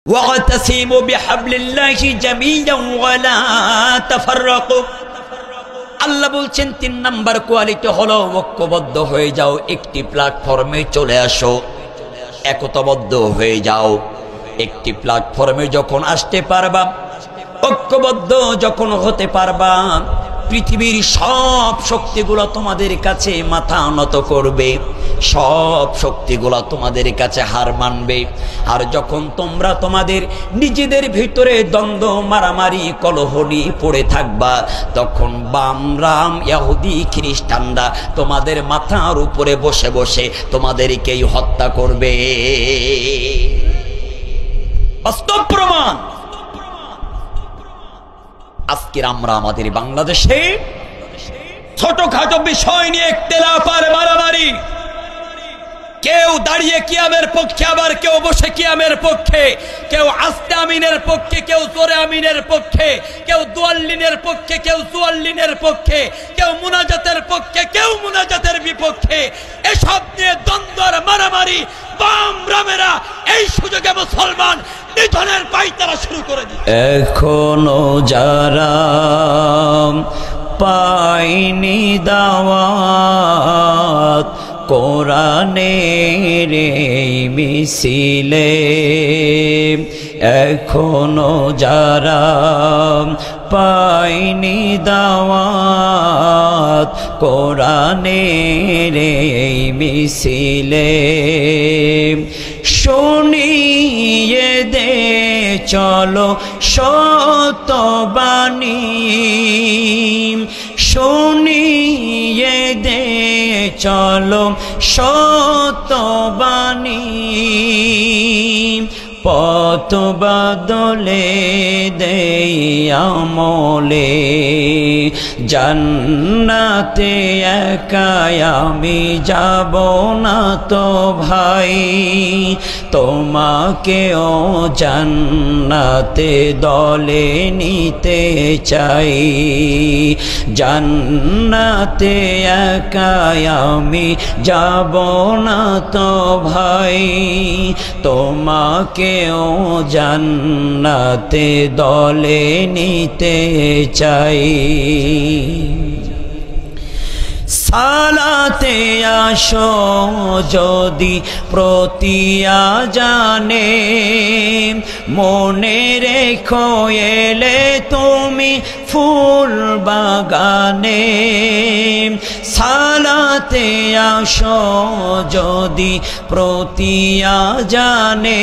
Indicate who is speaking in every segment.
Speaker 1: ওয়াতাসিমু বিহাবলিল্লাহি জামিআন ওয়া লা তাফাররাকু। আল্লাহ বলছেন ৩ নাম্বার কোয়ালিটি হলো ঐক্যবদ্ধ হয়ে যাও, একটি প্ল্যাটফর্মে চলে আসো, একতাবদ্ধ হয়ে যাও। একটি প্ল্যাটফর্মে যখন আসতে পারবা, ঐক্যবদ্ধ যখন হতে পারবা, পৃথিবীর সব শক্তিগুলো তোমাদের কাছে মাথা নত করবে, সব শক্তিগুলো তোমাদের কাছে হার মানবে। আর যখন তোমরা তোমাদের নিজেদের ভিতরে দ্বন্দ্ব, মারামারি, কলহ নিয়ে পড়ে থাকবা, তখন বামরাম ইহুদি খ্রিস্টানরা তোমাদের মাথার উপরে বসে বসে তোমাদেরকেই হত্যা করবে। বাস্তব প্রমাণ। আজকের আমরা আমাদের বাংলাদেশে ছোটখাটো বিষয় নিয়ে ইখতিলাফ আর মারামারি, কেউ দাঁড়িয়ে কিয়ামের পক্ষে, আবার কেউ বসে কিয়ামের পক্ষে, কেউ আস্তে আমিনের পক্ষে, কেউ জোরে আমিনের পক্ষে, কেউ দুয়াল্লিনের পক্ষে, কেউ চুয়াল্লিনের পক্ষে, কেউ মুনাজাতের পক্ষে, কেউ মুনাজাতের বিপক্ষে। এসব নিয়ে দ্বন্দ্ব আর মারামারি বাম রামেরা এই সুযোগে মুসলমান নিধনের পায়তারা শুরু করে দিচ্ছে। এখনো যারা পায়নি দাওয়াত কোরআনের এই মিছিলে, এখনো যারা পায়নি দাওয়াত কোরআনের এই মিছিলে, শুনিয়ে দে চলো সত্যবাণী, শুনিয়ে দে চলো সত্যবাণী, পথ বদলে দেই আমলে, জান্নাতে একাই আমি যাব না তো ভাই, তোমাকেও জান্নাতে দলে নিতে চাই, জান্নাতে একাই আমি যাব না তো ভাই, তোমাকে জান্নাতে দলে নিতে চাই। সালাতে আসো যদি প্রতিয়া জানে, মনে রেখো এলে তুমি ফুল বাগানে, সালাতে আসো যদি প্রতিয়া জানে,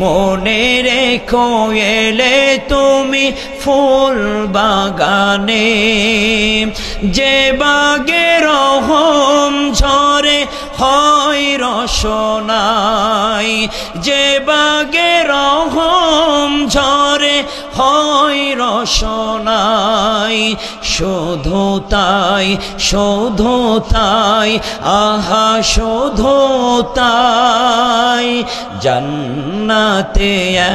Speaker 1: মনে রেখো এলে তুমি ফুল বাগানে, যে বাগে রহম ঝরে হয় রসনাই, যে বাগে রহম ঝরে হয় রসনাই, শুধু তাই, শুধু তাই, আহা শুধু তাই, জান্নাতে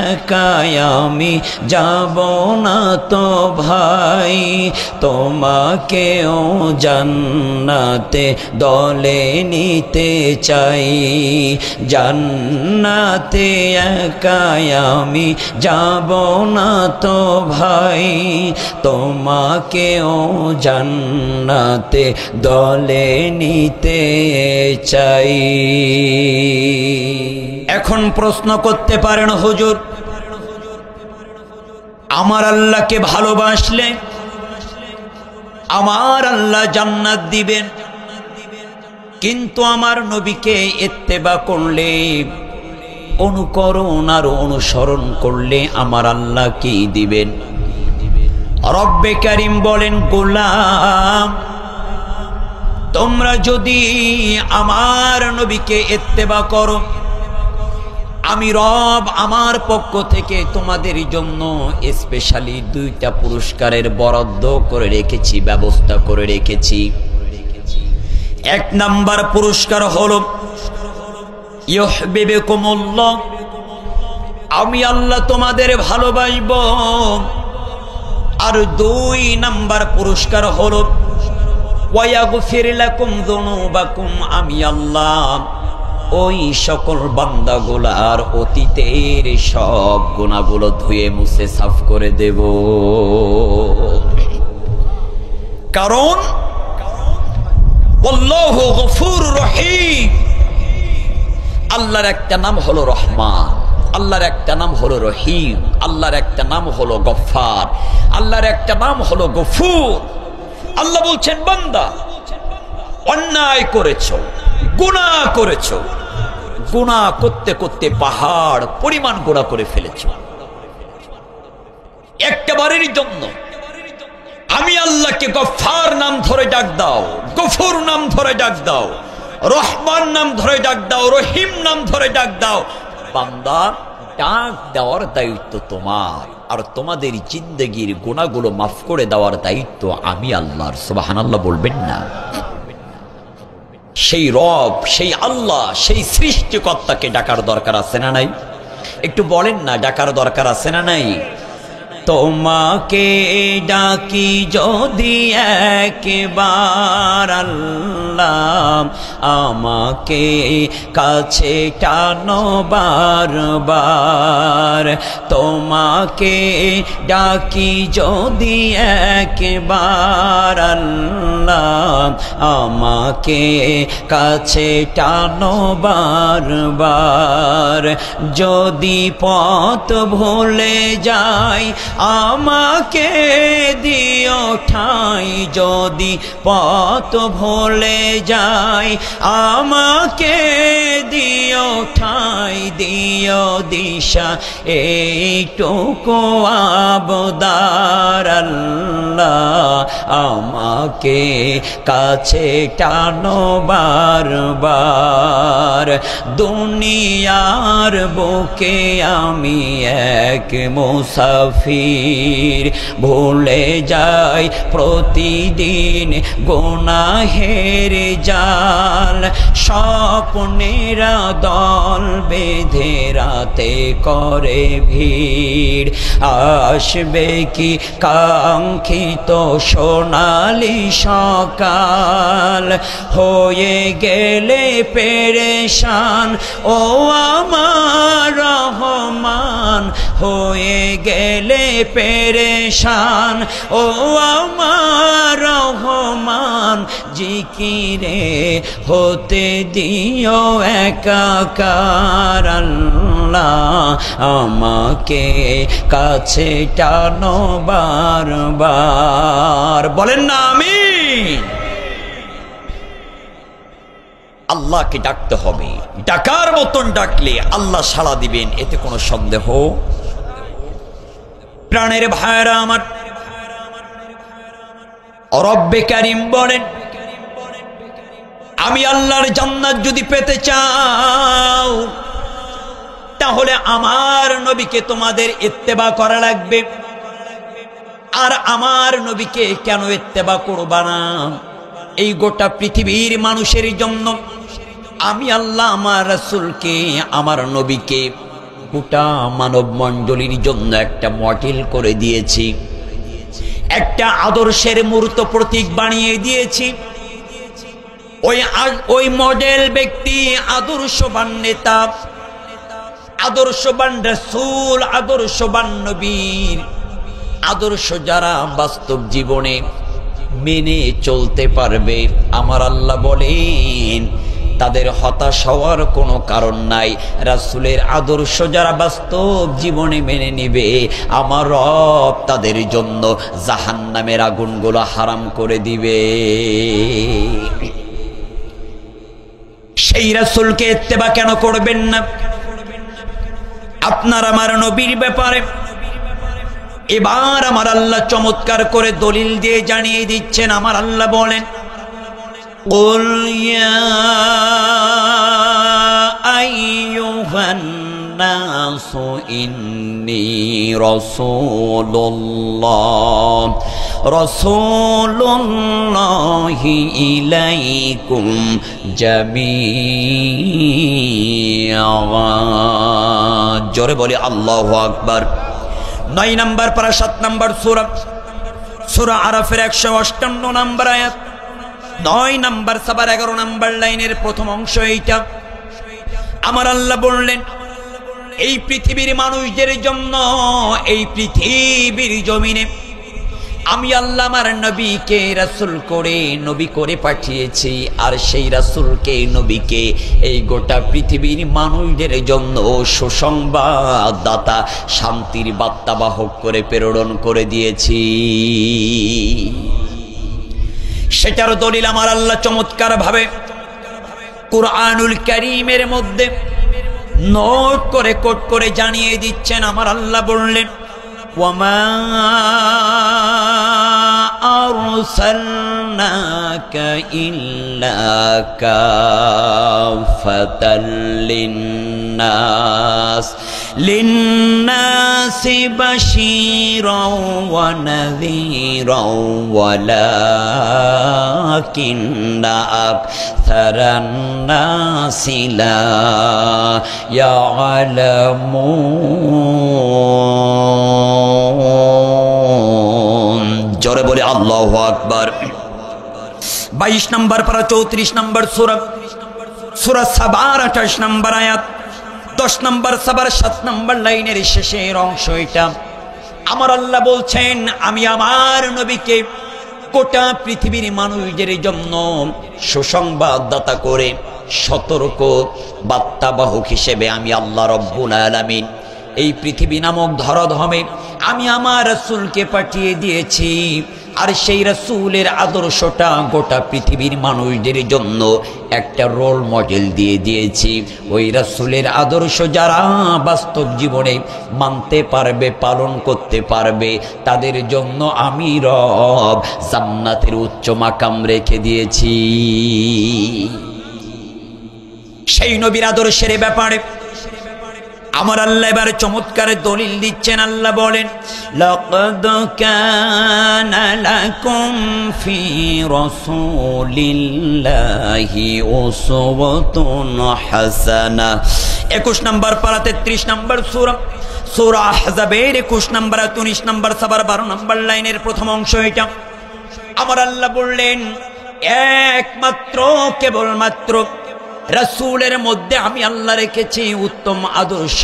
Speaker 1: একাই আমি যাব না তো ভাই, তোমাকেও জান্নাতে দলে নিতে চাই, জান্নাতে একাই আমি যাব না তো ভাই, তোমাকেও জান্নাতে দলে নিতে চাই। এখন প্রশ্ন করতে পারেন, হুজুর আমার আল্লাহকে ভালোবাসলে আমার আল্লাহ জান্নাত দিবেন, কিন্তু আমার নবীকে ইত্তেবা করলে, অনুকরণ আর অনুসরণ করলে আমার আল্লাহ কি দিবেন? রব্বে কারীম বলেন, গোলাম তোমরা যদি আমার নবীকে ইত্তেবা করো, আমি রব আমার পক্ষ থেকে তোমাদের জন্য স্পেশালি 2টা পুরস্কারের বরাদ্দ করে রেখেছি, ব্যবস্থা করে রেখেছি। 1 নাম্বার পুরস্কার হলো ইউহিব্বুকুমুল্লাহ, আমি আল্লাহ তোমাদের ভালোবাসবো। আর 2 নাম্বার পুরস্কার হলো ওয়ায়াগফির লাকুম যুনুবাকুম, আমি আল্লাহ ওই সকল বান্দাগুলার অতীতের সব গুনাহগুলো ধুয়ে মুছে সাফ করে দেব। কারণ আল্লাহু গফুরুর রহিম, আল্লাহর একটা নাম হলো রহমান, আল্লাহর একটা নাম হলো রহিম, আল্লাহর একটা নাম হলো গফফার, আল্লাহর একটা নাম হলো গফুর। আল্লাহ বলছেন, বান্দা অন্যায় করেছো, গুনাহ করেছো, গুনাহ করতে করতে পাহাড় পরিমাণ গুনাহ করে ফেলেছো, একটা বারের জন্য আমি আল্লাহকে গফফার নাম ধরে ডাক দাও, গফুর নাম ধরে ডাক দাও, রহমান নাম ধরে ডাক দাও, রহিম নাম ধরে ডাক দাও। বান্দা, ডাক দেওয়ার দায়িত্ব তোমার, আর তোমাদের জিন্দেগির গুনাহগুলো মাফ করে দেওয়ার দায়িত্ব আমি আল্লাহর। সুবহানাল্লাহ বলবেন না? সেই রব, সেই আল্লাহ, সেই সৃষ্টিকর্তাকে ডাকার দরকার আছে না নাই? একটু বলেন না, ডাকার দরকার আছে না নাই? তোমাকে ডাকি যদি একবার আল্লাহ, আমাকে কাছে টানো বারবার। তোমাকে ডাকি যদি একবার আল্লাহ, আমাকে কাছে টানো বারবার। যদি পথ ভুলে যাই আমাকে দিও ঠাই, যদি পথ ভুলে যাই আমাকে দিও ঠাই, দিও দিশা এইটুকু আবদার আল্লাহ, আমাকে কাছে টানো বারবার। দুনিয়ার বুকে আমি এক মুসাফির, ভুলে যাই প্রতিদিন গুনাহের জাল। স্বপ্নেরা দল বেঁধে রাতে করে ভিড়, আসবে কি কাঙ্ক্ষিত সোনালি সকাল। হয়ে গেলে পেরেশান ও আমার রহমান, হয়ে গেলে পেরেশান ও আমার রহমান। জিকিরে হতে দিও একাকার আল্লাহ, আমাকে কাছে টানো বারবার। বলেন না আমিন? আল্লাহকে ডাকতে হবে, ডাকার মতন ডাকলে আল্লাহ সাড়া দিবেন, এতে কোনো সন্দেহ। প্রাণের ভাইরা আমার, রব্বে কারীম বলেন, আমি আল্লাহর জান্নাত যদি পেতে চাও তাহলে আমার নবীকে তোমাদের ইত্তেবা করা লাগবে। আর আমার নবীকে কেন ইত্তেবা করবা না? এই গোটা পৃথিবীর মানুষের জন্য আমি আল্লাহ আমার রাসূলকে, আমার নবীকে গোটা মানব মণ্ডলীর জন্য একটা মডেল করে দিয়েছি, একটা আদর্শের মূর্ত প্রতীক বানিয়ে দিয়েছি। ওই মডেল ব্যক্তি, আদর্শবান নেতা, আদর্শবান রাসূল, আদর্শবান নবীর আদর্শ যারা বাস্তব জীবনে মেনে চলতে পারবে, আমার আল্লাহ বলেন তাদের হতাশ হওয়ার কোনো কারণ নাই। রাসূলের আদর্শ যারা বাস্তব জীবনে মেনে নিবে, আমার রব তাদের জন্য জাহান্নামের আগুনগুলো হারাম করে দিবে। সেই রাসূলকে ইত্তেবা কেন করবেন না? আপনার আমার নবীর ব্যাপারে এবার আমার আল্লাহ চমৎকার করে দলিল দিয়ে জানিয়ে দিচ্ছেন। আমার আল্লাহ বলেন, কুল ইয়া আইয়ুহান নাসু ইন্নী রাসূলুল্লাহি ইলাইকুম জামিআন। জোরে বলি আল্লাহু আকবার। 9 নম্বর পারা 7 নম্বর সূরা আরাফের 158 নম্বর আয়াত, 9 নম্বর সাবার 11 নম্বর লাইনের প্রথম অংশ এইটা। আমার আল্লাহ বললেন এই পৃথিবীর মানুষদের জন্য এই পৃথিবীর জমিনে আমি আল্লাহ আমার নবীকে রাসূল করে নবী করে পাঠিয়েছি, আর সেই রাসূলকে নবীকে এই গোটা পৃথিবীর মানুষদের জন্য সুসংবাদদাতা শান্তির বার্তাবাহক করে প্রেরণ করে দিয়েছি। সেটার দলিল আমার আল্লাহ চমৎকার ভাবে কুরআনুল কারীমের মধ্যে নোট করে কোট করে জানিয়ে দিচ্ছেন। আমার আল্লাহ বললেন ওয়ামা আরসালনাকা ইল্লা কাফাতাল লিন্নাসি বাশীরাও ওয়া নাযীরাও ওয়ালাকিন্না আকসারান নাসি লা ইয়ালামুন। জোরে বলে আল্লাহু আকবার। 22 নম্বর পারা 34 নম্বর সূরা সাবার 28 নম্বর আয়াত, 10 নম্বর সাবার 7 নম্বর লাইনের শেষের অংশ এটা। আমার আল্লাহ বলছেন আমি আমার নবীকে গোটা পৃথিবীর মানুষদের জন্য সুসংবাদদাতা করে সতর্ক বার্তাবাহক হিসেবে আমি আল্লাহ রব্বুল আলামিন এই পৃথিবী নামক ধরাধামে আমি আমার রাসূলকে পাঠিয়ে দিয়েছি। আর সেই রাসূলের আদর্শটা গোটা পৃথিবীর মানুষদের জন্য একটা রোল মডেল দিয়ে দিয়েছি। ওই রাসূলের আদর্শ যারা বাস্তব জীবনে মানতে পারবে, পালন করতে পারবে, তাদের জন্য আমি রব জান্নাতের উচ্চ মাকাম রেখে দিয়েছি। সেই নবীর আদর্শের ব্যাপারে আমার আল্লাহ এবারে চমৎকার দলিল দিচ্ছেন। আল্লাহ বলেন লাকাদ কানা লাকুম ফি রাসূলিল্লাহি উসওয়াতুন হাসানাহ। 21 নম্বর পারা 33 নম্বর সূরা আহজাবের 21 নম্বর 19 নম্বর সাবার 12 নম্বর লাইনের প্রথম অংশ এটা। আমার আল্লাহ বললেন একমাত্র কেবলমাত্র রাসূলের মধ্যে আমি আল্লাহ রেখেছি উত্তম আদর্শ।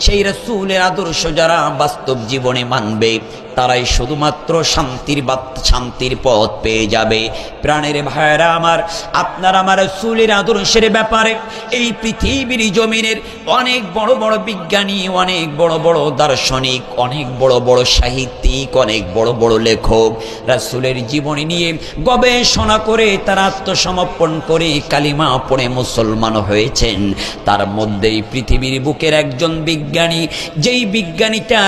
Speaker 1: সেই রাসূলের আদর্শ যারা বাস্তব জীবনে মানবে তারাই শুধুমাত্র শান্তির পথ পেয়ে যাবে। প্রাণের ভাইরা আমার, আপনার আমার রাসূলের আদর্শের ব্যাপারে এই পৃথিবীর জমিনের অনেক বড় বড় বিজ্ঞানী, অনেক বড় বড় দার্শনিক, অনেক বড় বড় সাহিত্যিক, অনেক বড় বড় লেখক রাসূলের জীবনী নিয়ে গবেষণা করে তারা আত্মসমর্পণ করে কালিমা পড়ে মুসলমান হয়েছেন। তার মধ্যেই পৃথিবীর বুকের একজন বিজ্ঞানী, যেই বিজ্ঞানীটা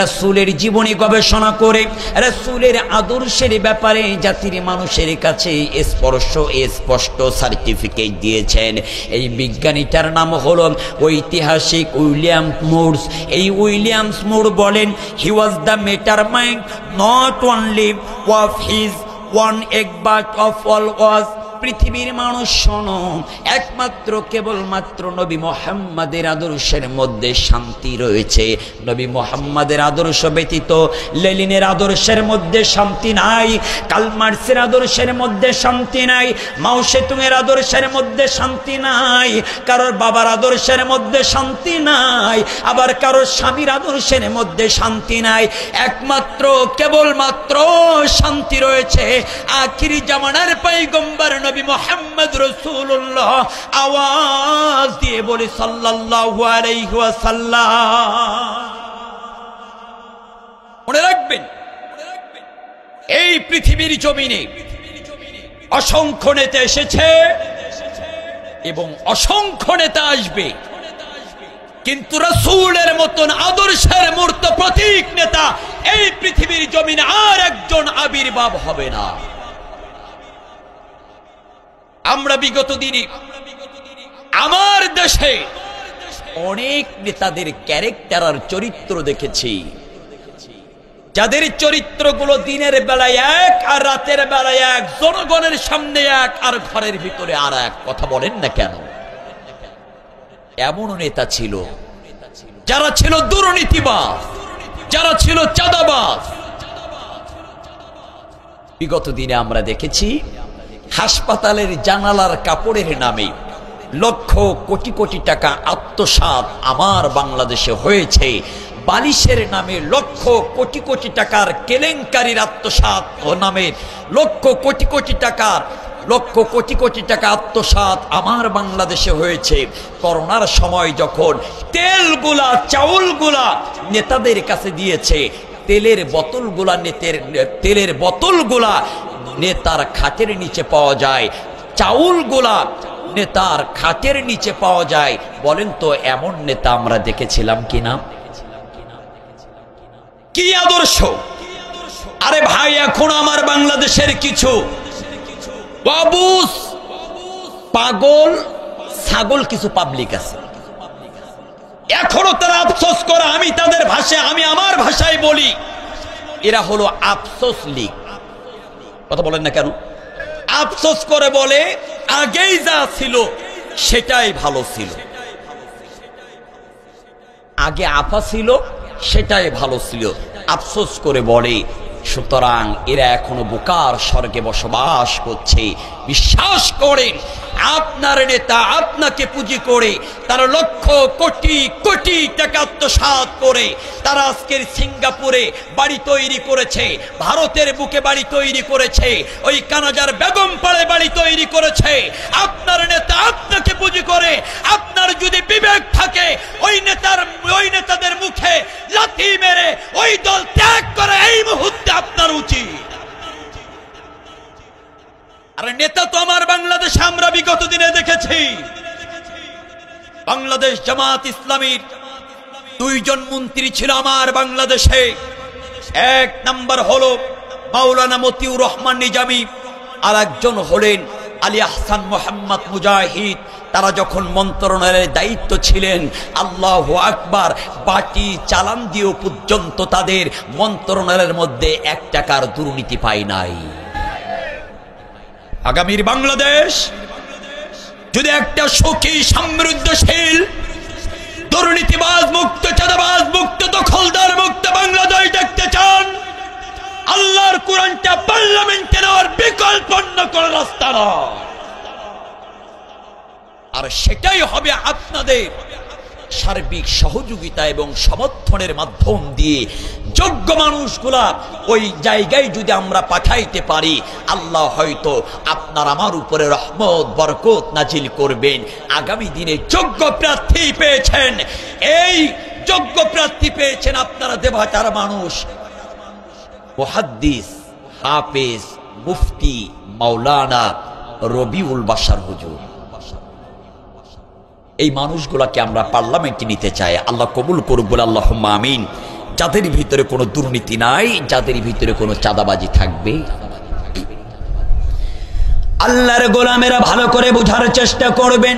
Speaker 1: রাসূলের জীবনী গবেষণা করে রাসূলের আদর্শের ব্যাপারে জাতির মানুষের কাছে স্পষ্ট সার্টিফিকেট দিয়েছেন। এই বিজ্ঞানীটার নাম হলো ঐতিহাসিক উইলিয়াম মুরস। এই উইলিয়ামস মুর বলেন he was the mastermind not only of his one এক বাট অফ অল ওয়াজ। পৃথিবীর মানুষ শোনো, একমাত্র কেবলমাত্র নবী মুহাম্মাদের আদর্শের মধ্যে শান্তি রয়েছে। নবী মুহাম্মাদের আদর্শ ব্যতীত লেনিনের আদর্শের মধ্যে শান্তি নাই, কার্ল মার্ক্সের আদর্শের মধ্যে শান্তি নাই, মাও সেতুংয়ের আদর্শের মধ্যে শান্তি নাই, কারোর বাবার আদর্শের মধ্যে শান্তি নাই, আবার কারোর স্বামীর আদর্শের মধ্যে শান্তি নাই। একমাত্র কেবলমাত্র শান্তি রয়েছে আখিরি জামানার পয়গম্বর নবী মুহাম্মদ রাসূলুল্লাহ। আওয়াজ দিয়ে বলি সাল্লাল্লাহু আলাইহি ওয়াসাল্লাম। মনে রাখবেন এই পৃথিবীর জমিনে অসংখ্য নেতা এসেছে এবং অসংখ্য নেতা আসবে, কিন্তু রাসূলের মতন আদর্শের মূর্ত প্রতীক নেতা এই পৃথিবীর জমিনে আর একজন আবির্ভাব হবে না। আমরা বিগত দিনে আমার দেশে অনেক নেতাদের ক্যারেক্টার আর চরিত্র দেখেছি, যাদের চরিত্রগুলো দিনের বেলায় এক আর রাতের বেলায় এক, জনগণের সামনে এক আর ঘরের ভিতরে আর এক। কথা বলেন না কেন? এমন নেতা ছিল যারা ছিল দুর্নীতিবাজ, যারা ছিল চাঁদাবাজ। বিগত দিনে আমরা দেখেছি হাসপাতালের জানালার কাপড়ের নামে লক্ষ কোটি কোটি টাকা আত্মসাৎ আমার বাংলাদেশে হয়েছে। বালিশের নামে লক্ষ কোটি কোটি টাকার কেলেঙ্কারির আত্মসাৎ ও নামে লক্ষ কোটি কোটি টাকা আত্মসাৎ আমার বাংলাদেশে হয়েছে। করোনার সময় যখন তেলগুলা চাউলগুলা নেতাদের কাছে দিয়েছে, তেলের বোতলগুলা নেতার খাটের নিচে পাওয়া যায়, চাউলগুলা নেতার খাটের নিচে পাওয়া যায়। বলেন তো এমন নেতা আমরা দেখেছিলাম কিনা? কি আদর্শ! আরে ভাই, এখন আমার বাংলাদেশের কিছু অবুঝ পাগল ছাগল কিছু পাবলিক আছে, এখনো তারা আফসোস করে। আমি তাদের ভাষায়, আমি আমার ভাষায় বলি, এরা হলো আফসোস লীগ। কথা বলেন না কেন? আফসোস করে বলে আগেই যা ছিল সেটাই ভালো ছিল, আগে আফা ছিল সেটাই ভালো ছিল, আফসোস করে বলে। সুতরাং এরা এখনো বোকার স্বর্গে বসবাস করছে। বিশ্বাস করেন, আপনার নেতা আপনাকে পুঁজি করে, তারা লক্ষ কোটি কোটি টাকা আত্মসাৎ করে তারা আজকের সিঙ্গাপুরে বাড়ি তৈরি করেছে, ভারতের বুকে বাড়ি তৈরি করেছে, ওই কানাজার বেগম পাড়ে বাড়ি তৈরি করেছে। আপনার নেতা আপনাকে পুঁজি করে, আপনার যদি বিবেক থাকে ওই নেতাদের মুখে লাথি মেরে ওই দল ত্যাগ করে এই মুহূর্তে আপনার উচিত। আর নেতা তো আমার বাংলাদেশে আমরা বিগত দিনে দেখেছি। বাংলাদেশ জামাত ইসলামীর দুইজন মন্ত্রী ছিল আমার বাংলাদেশে। এক নাম্বার হলো মাওলানা মতিউর রহমান নিজামী, আর একজন হলেন আলী আহসান মোহাম্মদ মুজাহিদ। তারা যখন মন্ত্রণালয়ের দায়িত্ব ছিলেন, আল্লাহু আকবার, বাটি চালান দিয়েও পর্যন্ত তাদের মন্ত্রণালয়ের মধ্যে 1 টাকার দুর্নীতি পায় নাই। আগামীর বাংলাদেশ যদি একটা সুখী সমৃদ্ধশীল দুর্নীতিবাজ মুক্ত, চাঁদাবাজ মুক্ত, দখলদার মুক্ত বাংলাদেশ দেখতে চান, আল্লাহর কোরআনটা পার্লামেন্টে নেওয়ার বিকল্প অন্য কোন রাস্তা নয়। আর সেটাই হবে আপনাদের সার্বিক সহযোগিতা এবং সমর্থনের মাধ্যম দিয়ে যোগ্য মানুষগুলা ওই জায়গায় যদি আমরা পাঠাইতে পারি, আল্লাহ হয়তো আপনার আমার উপরে রহমত বরকত নাজিল করবেন। আগামী দিনে যোগ্য প্রার্থী পেয়েছেন, এই যোগ্য প্রার্থী পেয়েছেন আপনারা দেবতার মানুষ, মুহাদ্দিস, হাফেজ, মুফতি মাওলানা রবিউল বাশার হুজুর। এই মানুষগুলাকে আমরা পার্লামেন্টে নিতে চাই। আল্লাহ কবুল করুক বলে আল্লাহুম্মা আমিন। যাদের ভিতরে কোনো দুর্নীতি নাই, যাদের ভিতরে কোনো চাঁদাবাজি থাকবে। আল্লাহর গোলামেরা ভালো করে বোঝার চেষ্টা করবেন,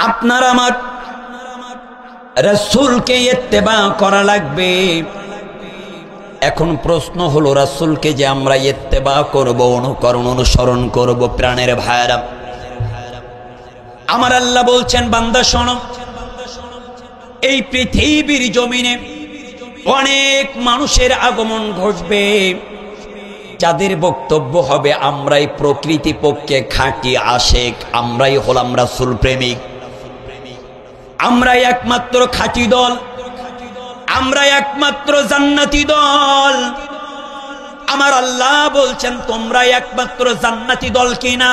Speaker 1: আপনার আমার রাসূলকে ইত্তেবা করা লাগবে। এখন প্রশ্ন হলো, রাসূলকে যে আমরা ইত্তেবা করব, অনুকরণ অনুসরণ করব, প্রাণের ভাইরা, আমার আল্লাহ বলছেন, বান্দা শোনো, এই পৃথিবীর জমিনে অনেক মানুষের আগমন ঘটবে, যাদের বক্তব্য হবে আমরাই প্রকৃতি পক্ষে খাঁটি আশেক, আমরাই হলাম রাসূল প্রেমিক, আমরাই একমাত্র খাঁটি দল, আমরা একমাত্র জান্নাতি দল। আমার আল্লাহ বলছেন, তোমরা একমাত্র জান্নাতি দল কিনা,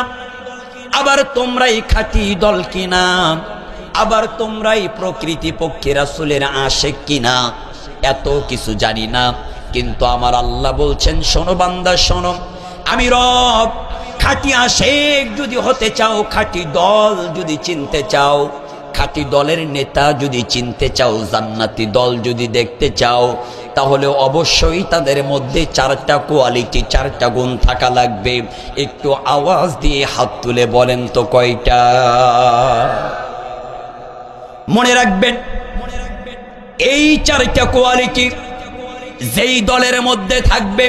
Speaker 1: আবার তোমরাই খাঁটি দল কিনা, আবার তোমরাই প্রকৃতি পক্ষে রাসূলের আশেক কিনা, এত কিছু জানি না। কিন্তু আমার আল্লাহ বলছেন, শোনো বান্দা শোনো, আমি রব খাঁটি আশেক যদি হতে চাও, খাঁটি দল যদি চিনতে চাও, খাঁটি দলের নেতা যদি চিনতে চাও, জান্নাতি দল যদি দেখতে চাও, তাহলে অবশ্যই তাদের মধ্যে 4টা কোয়ালিটি, 4টা গুণ থাকা লাগবে। একটু আওয়াজ দিয়ে হাত তুলে বলেন তো কয়টা? মনে রাখবেন, এই 4টা কোয়ালিটি যেই দলের মধ্যে থাকবে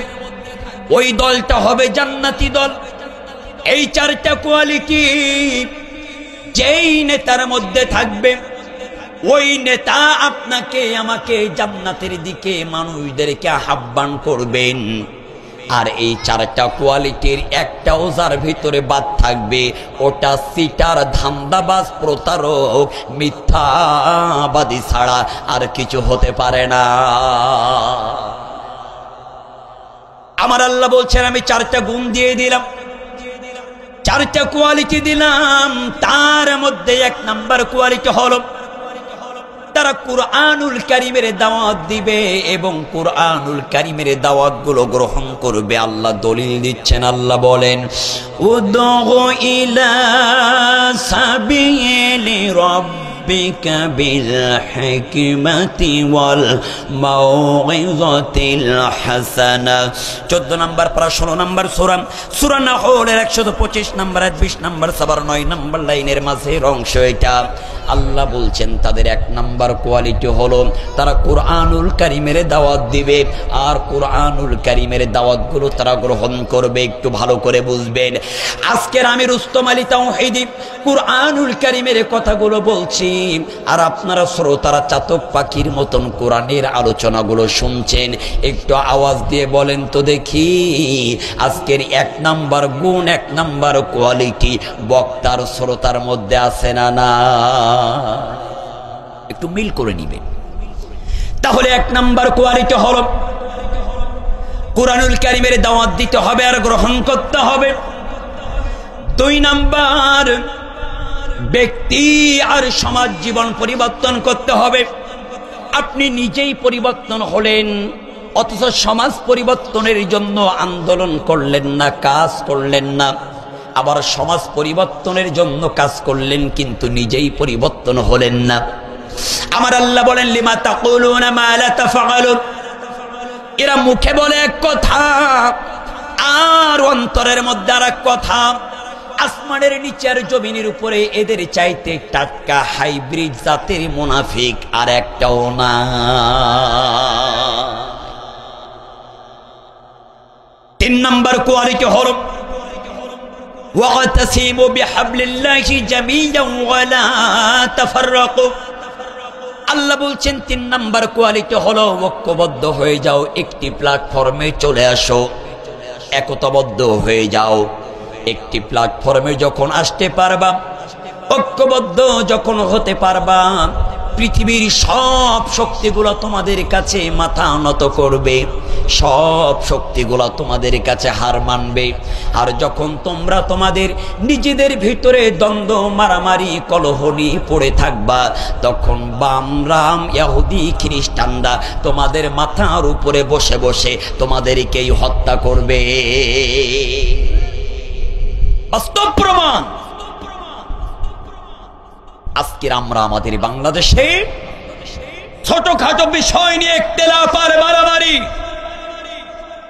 Speaker 1: ওই দলটা হবে জান্নাতি দল। এই 4টা কোয়ালিটি যেই নেতার মধ্যে থাকবে ওই নেতা আপনাকে আমাকে জান্নাতের দিকে মানুষদেরকে আহ্বান করবেন। আর এই চারটা কোয়ালিটির একটাও যার ভিতরে বাদ থাকবে, ওটা সিটার, ধান্দাবাজ, প্রতারক, মিথ্যাবাদী ছাড়া আর কিছু হতে পারে না। আমার আল্লাহ বলছেন আমি চারটা গুণ দিয়ে দিলাম, চারটা কোয়ালিটি দিলাম। তার মধ্যে এক নাম্বার কোয়ালিটি হলো তারা কুরআনুল কারীমের দাওয়াত দিবে এবং কুরআনুল কারীমের দাওয়াতগুলো গ্রহণ করবে। আল্লাহ দলিল দিচ্ছেন, আল্লাহ বলেন উদউ ইলা সাবিলি রাব্বিকা বিল হিকমাতি ওয়াল মাউইযাতিল হাসানা। 14 নম্বর পারা 16 নম্বর সূরা, সূরা নাহলের 125 নম্বর 20 নম্বর সবার 9 নম্বর লাইনের মাঝের অংশ এটা। আল্লাহ বলছেন তাদের এক নাম্বার কোয়ালিটি হলো তারা কুরআনুল কারীমের দাওয়াত দিবে আর কুরআনুল কারীমের দাওয়াতগুলো তারা গ্রহণ করবে। একটু ভালো করে বুঝবেন, আজকের আমি রুস্তম আলী তাওহীদি কুরআনুল কারীমের কথাগুলো বলছি আর আপনারা শ্রোতারা চাতক পাখির মতন কোরআনের আলোচনাগুলো শুনছেন। একটু আওয়াজ দিয়ে বলেন তো দেখি, আজকের এক নাম্বার গুণ, এক নাম্বার কোয়ালিটি বক্তার শ্রোতার মধ্যে আছে না? না, একটু মিল করে নিবেন। তাহলে এক নাম্বার কোয়ালিটি হলো কুরআনুল কারীমের দাওয়াত দিতে হবে আর গ্রহণ করতে হবে। 2 নাম্বার ব্যক্তি আর সমাজ জীবন পরিবর্তন করতে হবে। আপনি নিজেই পরিবর্তন হলেন অথচ সমাজ পরিবর্তনের জন্য আন্দোলন করলেন না, কাজ করলেন না। আবার সমাজ পরিবর্তনের জন্য কাজ করলেন কিন্তু নিজেই পরিবর্তন হলেন না। আমার আল্লাহ বলেন লিমা তাকুলুনা মা লা তাফআলুন। এরা মুখে বলে এক কথা আর অন্তরের মধ্যে আর এক কথা। আসমানের নিচের জমিনের উপরে এদের চাইতে টাটকা হাইব্রিড জাতের মুনাফিক আর একটাও না। 3 নম্বর কোয়ালিটি হলো ওয়াতাসিমু বিহাবলিল্লাহি জামিআন ওয়া লা তাফাররাকু। আল্লাহ বলছেন 3 নম্বর কোয়ালিটি হলো ঐক্যবদ্ধ হয়ে যাও, একটি প্ল্যাটফর্মে চলে আসো, একতাবদ্ধ হয়ে যাও। একটি প্ল্যাটফর্মে যখন আসতে পারবা, ঐক্যবদ্ধ যখন হতে পারবা, পৃথিবীর সব শক্তিগুলো তোমাদের কাছে মাথা নত করবে, সব শক্তিগুলো তোমাদের কাছে হার মানবে। আর যখন তোমরা তোমাদের নিজেদের ভিতরে দ্বন্দ্ব, মারামারি, কলহ নিয়ে পড়ে থাকবা, তখন বামরাম ইহুদি খ্রিস্টানরা তোমাদের মাথার উপরে বসে বসে তোমাদেরকেই হত্যা করবে। বাস্তব প্রমাণ। আজকের আমরা আমাদের বাংলাদেশে ছোটখাটো বিষয় নিয়ে ইখতিলাফ আর মারামারি,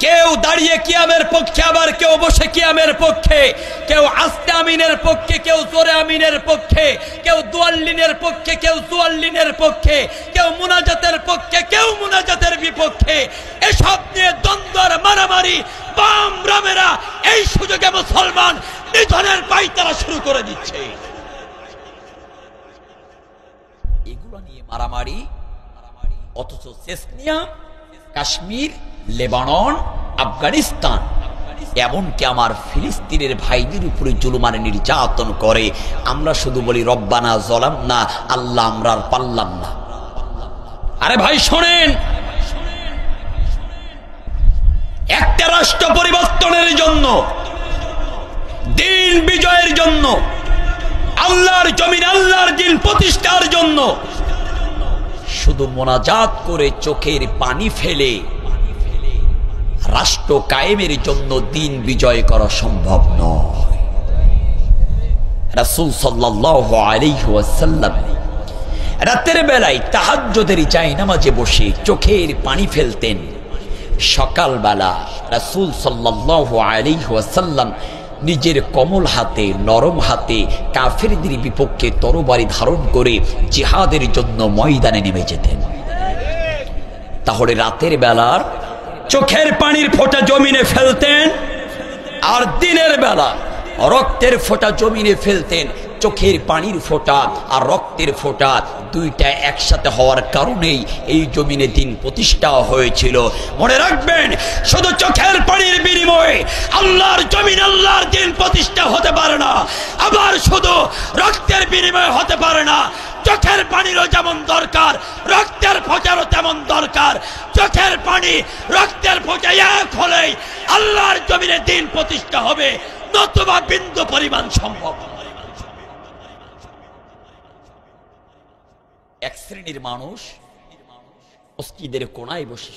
Speaker 1: কেউ দাঁড়িয়ে কিয়ামের পক্ষে, আবার কেউ বসে কিয়ামের পক্ষে, কেউ আস্তে আমিনের পক্ষে, কেউ জোরে আমিনের পক্ষে, কেউ দুয়াল্লিনের পক্ষে, কেউ চুয়াল্লিনের পক্ষে, কেউ মুনাজাতের পক্ষে, কেউ মুনাজাতের বিপক্ষে। এসব নিয়ে দ্বন্দ্ব আর মারামারি বাম রামেরা এই সুযোগে মুসলমান নিধনের পায়তারা শুরু করে দিচ্ছে। এগুলো নিয়ে মারামারি, অথচ চেচনিয়া, কাশ্মীর, লেবানন, আফগানিস্তান, এমনকি আমার ফিলিস্তিনের ভাইদের উপরে জুলুম আর নির্যাতন করে। আমরা শুধু বলি রব্বানা যালামনা, আল্লাহ আমরা আর পারলাম না। আরে ভাই শোনেন, একটা রাষ্ট্র পরিবর্তনের জন্য, দিন বিজয়ের জন্য, আল্লাহর জমিন, আল্লাহর দিন প্রতিষ্ঠার জন্য শুধু মোনাজাত করে চোখের পানি ফেলে রাষ্ট্র কায়েমের জন্য দিন বিজয় করা সম্ভব নয়। রাসূল সাল্লাল্লাহু আলাইহি ওয়াসাল্লাম রাতের বেলায় তাহাজ্জুদের জায়নামাজে বসে চোখের পানি ফেলতেন। সকালবেলা রাসূল সাল্লাল্লাহু আলাইহি ওয়াসাল্লাম নিজের কমল হাতে, নরম হাতে কাফেরদের বিপক্ষে তরবারি ধারণ করে জিহাদের জন্য ময়দানে নেমে যেতেন। তাহলে রাতের বেলার চোখের পানির ফোঁটা জমিনে ফেলতেন আর দিনের বেলা রক্তের ফোঁটা জমিনে ফেলতেন। চোখের পানির ফোঁটা আর রক্তের ফোঁটা দুইটা একসাথে হওয়ার কারণেই এই জমিনে দিন প্রতিষ্ঠা হয়েছিল। মনে রাখবেন, শুধু চোখের পানির বিনিময়ে আল্লাহর জমিন, আল্লাহর দিন প্রতিষ্ঠা হতে পারে না। আবার শুধু রক্তের বিনিময়ে হতে পারে না। চোখের পানিরও যেমন দরকার, রক্তের ফোঁটারও তেমন দরকার। চোখের পানি রক্তের ফোঁটা এক হলেই আল্লাহর জমিনে দিন প্রতিষ্ঠা হবে, নতুবা বিন্দু পরিমাণ সম্ভব। এক শ্রেণীর মানুষ মসজিদের কোনায় বসে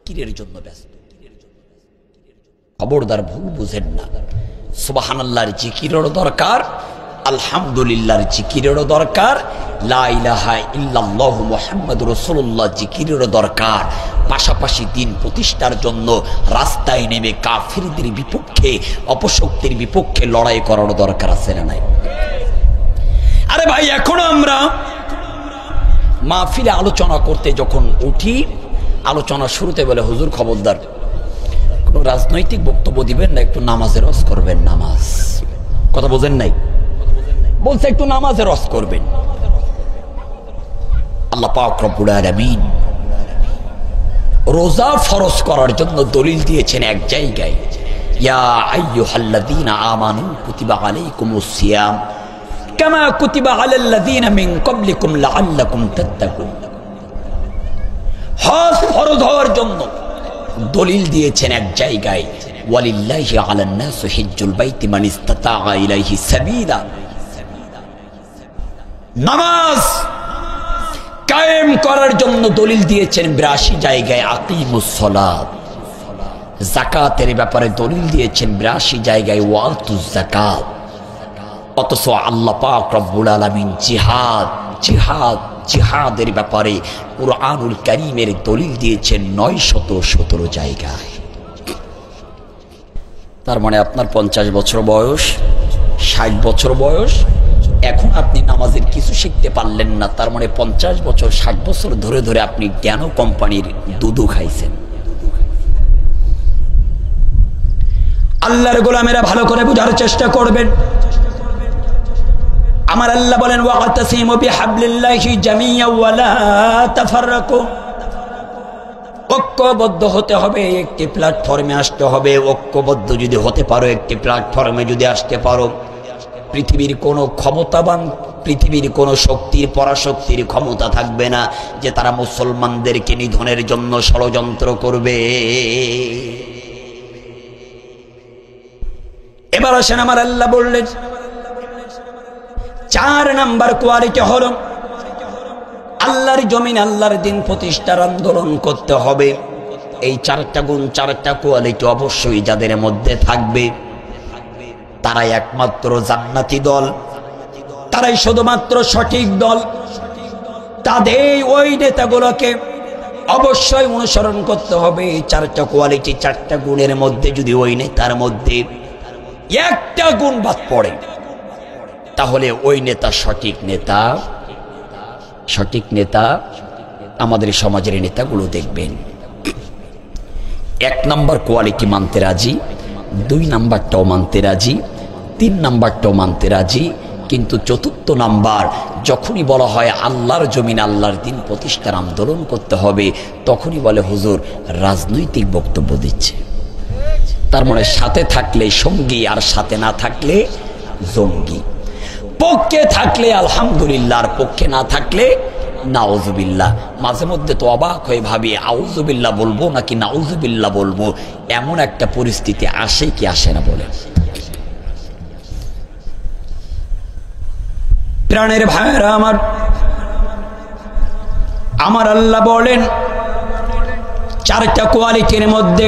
Speaker 1: কিরের জন্য ব্যস্ত। খবরদার ভুল বুঝেন না। সুবহানাল্লাহর জিকিরেরও দরকার, আলহামদুলিল্লাহর জিকিরেরও দরকার, লা ইলাহা ইল্লাল্লাহু মুহাম্মাদুর রাসূলুল্লাহ জিকিরেরও দরকার। পাশাপাশি দিন প্রতিষ্ঠার জন্য রাস্তায় নেমে কাফিরদের বিপক্ষে, অপশক্তির বিপক্ষে লড়াই করারও দরকার আছে না নাই? আরে ভাই, এখন আমরা মাহফিলে আলোচনা করতে যখন উঠি, আলোচনা শুরুতে বলে, হুজুর খবরদার কোন রাজনৈতিক বক্তব্য দিবেন না, একটু নামাজের রস করবেন। নামাজ কথা বোঝেন নাই? বলছে একটু নামাজের রস করবেন। আল্লাহ পাক রব্বুল আলামিন রোজা ফরজ করার জন্য দলিল দিয়েছেন এক জায়গায়, ইয়া আইয়ুহাল্লাযীনা আমানু কুতিবা আলাইকুমুস সিয়াম কামা কুতিবা আলাল্লাযীনা মিন ক্বাবলিকুম লাআল্লাকুম তাত্তাকুন। হজ ফরজ হওয়ার জন্য দলিল দিয়েছেন এক জায়গায়, ওয়ালিল্লাহি আলান নাসি হিজ্জুল বাইতি মান ইসতাতা ইলাইহি সাবিলা। নামাজ কায়েম করার জন্য দলিল দিয়েছেন ৮২ জায়গায়, আকিমুস সালাত। যাকাতের ব্যাপারে দলিল দিয়েছেন ৮২ জায়গায়, ওয়াতুজ যাকাত। অথচ আল্লাহ পাক রব্বুল আলামিন জিহাদের ব্যাপারে কুরআনুল কারীমের দলিল দিয়েছেন ৯১৭ জায়গায়। তার মানে আপনার ৫০ বছর বয়স, ৬০ বছর বয়স, এখন আপনি নামাজের কিছু শিখতে পারলেন না। তার মানে ৫০ বছর ৬০ বছর ধরে ধরে আপনি জ্ঞান কোম্পানির দুধু খাইছেন। আল্লাহর গোলামেরা ভালো করে বোঝার চেষ্টা করবেন। আমার আল্লাহ বলেন, ওয়াতাসিমু বিহাবলিল্লাহি জামিআ ওয়া লা তাফাররাকু। ঐক্যবদ্ধ হতে হবে, একটি প্ল্যাটফর্মে আসতে হবে। ঐক্যবদ্ধ যদি হতে পারো, একটি প্ল্যাটফর্মে যদি আসতে পারো, পৃথিবীর কোনো ক্ষমতাবান, পৃথিবীর কোনো শক্তির, পরাশক্তির ক্ষমতা থাকবে না যে তারা মুসলমানদেরকে নিধনের জন্য ষড়যন্ত্র করবে। এবার আসেন, আমার আল্লাহ বললেন ৪ নাম্বার কোয়ালিটি হলো আল্লাহর জমিন, আল্লাহর দিন প্রতিষ্ঠার আন্দোলন করতে হবে। এই ৪টা গুণ, ৪টা কোয়ালিটি অবশ্যই যাদের মধ্যে থাকবে তারাই একমাত্র জান্নাতি দল, তারাই শুধুমাত্র সঠিক দল। তাদের ওই নেতাগুলোকে অবশ্যই অনুসরণ করতে হবে। ৪টা কোয়ালিটি, ৪টা গুণের মধ্যে যদি ওই নেতার মধ্যে একটা গুণ বাদ পড়ে, তাহলে ওই নেতা সঠিক নেতা। সঠিক নেতা আমাদের সমাজের নেতাগুলো দেখবেন ১ নাম্বার কোয়ালিটি মানতে রাজি, ২ নাম্বারটাও মানতে রাজি, ৩ নাম্বারটাও মানতে রাজি, কিন্তু ৪র্থ নাম্বার যখনই বলা হয় আল্লাহর জমিন, আল্লাহর দিন প্রতিষ্ঠার আন্দোলন করতে হবে, তখনই বলে হুজুর রাজনৈতিক বক্তব্য দিচ্ছে। তার মানে সাথে থাকলে সঙ্গী, আর সাথে না থাকলে জঙ্গি। পক্ষে থাকলে আলহামদুলিল্লাহ, আর পক্ষে না থাকলে নাউজুবিল্লাহ। মাঝে মধ্যে তো অবাক হয়ে ভাবি আউজুবিল্লাহ বলবো নাকি নাউজুবিল্লাহ বলবো, এমন একটা পরিস্থিতি আসে কি আসে না বলে। প্রাণের ভাইরা আমার আল্লাহ বলেন ৪টা কোয়ালিটির মধ্যে